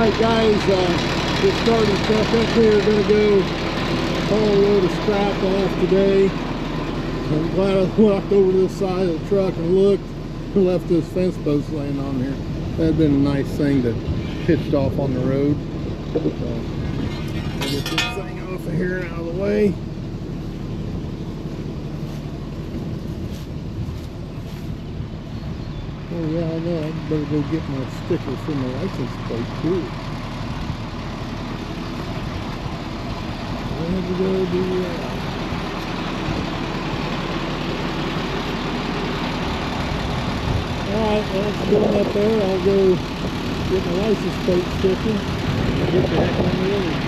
Alright guys, just starting the truck up here. Gonna go haul a load of scrap off today. I'm glad I walked over to this side of the truck and looked. Left this fence post laying on here. That'd been a nice thing to pitched off on the road. So I'll get this thing off of here and out of the way. Oh yeah, I know. I better go get my sticker for my license plate too. I have to go do that. Alright, well, it's going up there. I'll go get my license plate sticker and get the heck on the road.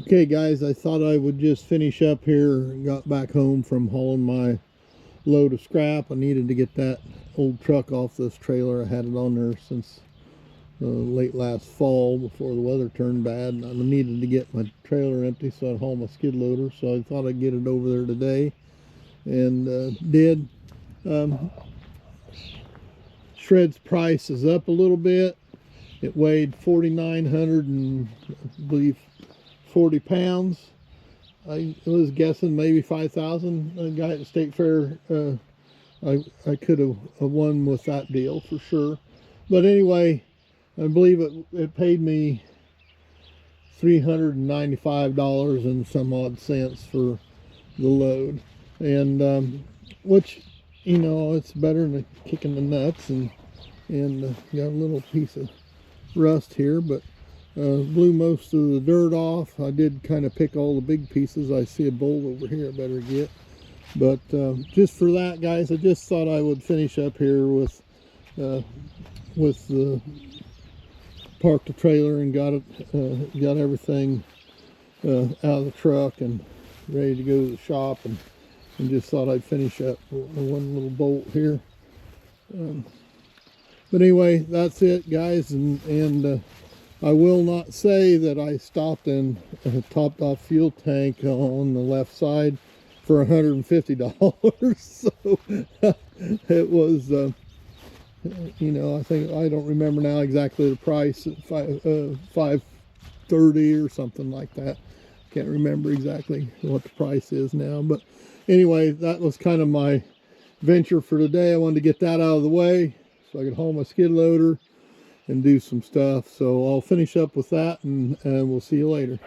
Okay guys, I thought I would just finish up here. Got back home from hauling my load of scrap. I needed to get that old truck off this trailer. I had it on there since late last fall before the weather turned bad. And I needed to get my trailer empty so I'd haul my skid loader. So I thought I'd get it over there today, and did. Shred's price is up a little bit. It weighed 4,900 and I believe 40 pounds. I was guessing maybe 5,000. A guy at the state fair, I could have won with that deal for sure. But anyway, I believe it paid me $395 and some odd cents for the load, and which, you know, it's better than kicking the nuts, and got a little piece of rust here, but blew most of the dirt off. I did kind of pick all the big pieces. I see a bowl over here I better get. But just for that, guys, I just thought I would finish up here with the parked the trailer and got everything out of the truck and ready to go to the shop, and just thought I'd finish up one little bolt here. But anyway, that's it, guys, and I will not say that I stopped and topped off fuel tank on the left side for $150. So it was, you know, I don't remember now exactly the price, at $530 or something like that. Can't remember exactly what the price is now, but anyway, that was kind of my venture for today. I wanted to get that out of the way so I could haul my skid loader and do some stuff. So I'll finish up with that, and we'll see you later.